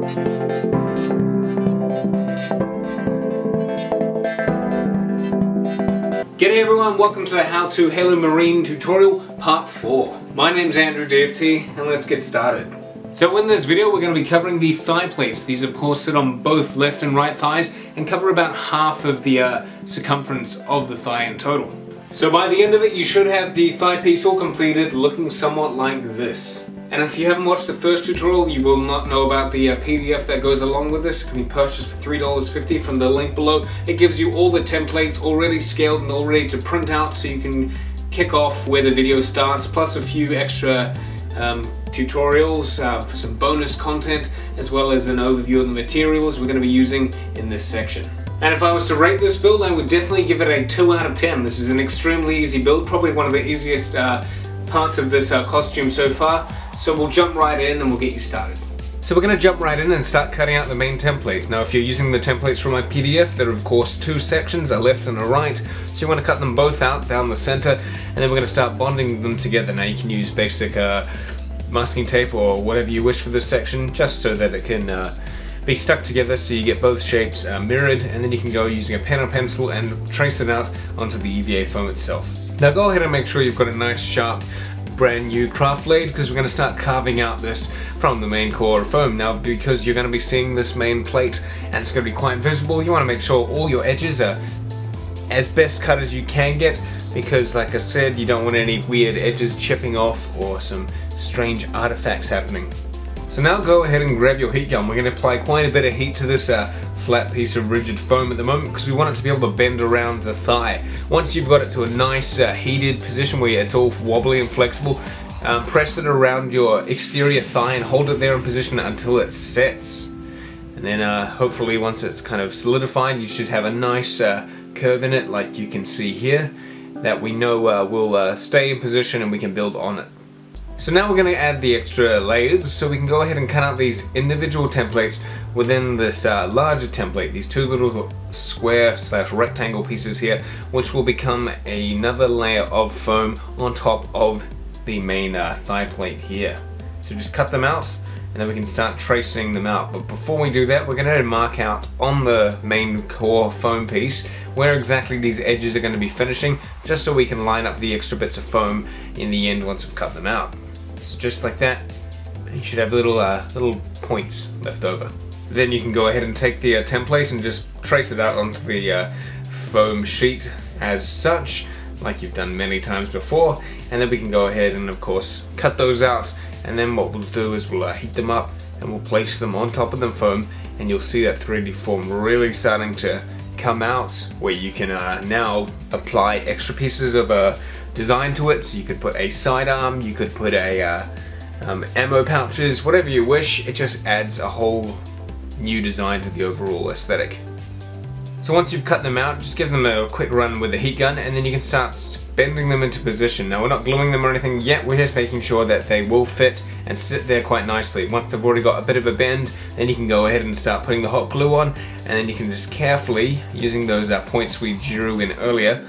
G'day everyone, welcome to the How to Halo Marine tutorial part 4. My name's Andrew DFT and let's get started. So in this video we're going to be covering the thigh plates. These of course sit on both left and right thighs and cover about half of the circumference of the thigh in total. So by the end of it you should have the thigh piece all completed, looking somewhat like this. And if you haven't watched the first tutorial, you will not know about the PDF that goes along with this. It can be purchased for $3.50 from the link below. It gives you all the templates already scaled and all ready to print out, so you can kick off where the video starts, plus a few extra tutorials for some bonus content, as well as an overview of the materials we're going to be using in this section. And if I was to rate this build, I would definitely give it a 2 out of 10. This is an extremely easy build, probably one of the easiest parts of this costume so far. So we'll jump right in and we'll get you started. So we're going to jump right in and start cutting out the main templates. Now if you're using the templates from my PDF, there are of course 2 sections, a left and a right. So you want to cut them both out down the center, and then we're going to start bonding them together. Now you can use basic masking tape or whatever you wish for this section, just so that it can be stuck together so you get both shapes mirrored, and then you can go using a pen or pencil and trace it out onto the EVA foam itself. Now go ahead and make sure you've got a nice sharp brand new craft blade, because we're going to start carving out this from the main core foam. Now because you're going to be seeing this main plate and it's going to be quite visible, you want to make sure all your edges are as best cut as you can get, because like I said, you don't want any weird edges chipping off or some strange artifacts happening. So now go ahead and grab your heat gun. We're going to apply quite a bit of heat to this flat piece of rigid foam at the moment, because we want it to be able to bend around the thigh. Once you've got it to a nice heated position where it's all wobbly and flexible, press it around your exterior thigh and hold it there in position until it sets. And then hopefully once it's kind of solidified, you should have a nice curve in it, like you can see here, that we know will stay in position and we can build on it. So now we're going to add the extra layers, so we can go ahead and cut out these individual templates within this larger template, these 2 little square / rectangle pieces here, which will become another layer of foam on top of the main thigh plate here. So just cut them out and then we can start tracing them out. But before we do that, we're going to mark out on the main core foam piece where exactly these edges are going to be finishing, just so we can line up the extra bits of foam in the end once we've cut them out. So just like that, you should have little points left over. Then you can go ahead and take the template and just trace it out onto the foam sheet as such, like you've done many times before, and then we can go ahead and of course cut those out, and then what we'll do is we'll heat them up and we'll place them on top of the foam, and you'll see that 3D form really starting to come out, where you can now apply extra pieces of design to it. So you could put a sidearm, you could put a ammo pouches, whatever you wish. It just adds a whole new design to the overall aesthetic. So once you've cut them out, just give them a quick run with the heat gun, and then you can start bending them into position. Now we're not gluing them or anything yet, we're just making sure that they will fit and sit there quite nicely. Once they've already got a bit of a bend, then you can go ahead and start putting the hot glue on, and then you can just carefully, using those points we drew in earlier,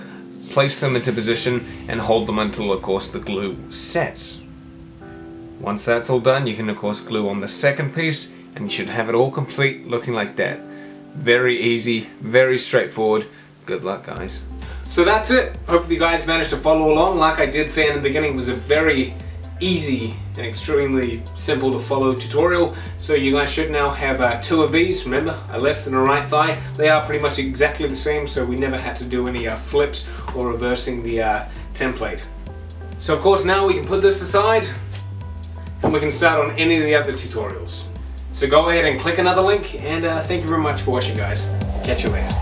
place them into position and hold them until of course the glue sets. Once that's all done, you can of course glue on the second piece, and you should have it all complete looking like that. Very easy, very straightforward. Good luck, guys. So that's it. Hopefully you guys managed to follow along. Like I did say in the beginning, it was a very easy and extremely simple to follow tutorial. So you guys should now have 2 of these. Remember, a left and a right thigh. They are pretty much exactly the same, so we never had to do any flips or reversing the template. So of course now we can put this aside and we can start on any of the other tutorials. So go ahead and click another link, and thank you very much for watching, guys. Catch you later.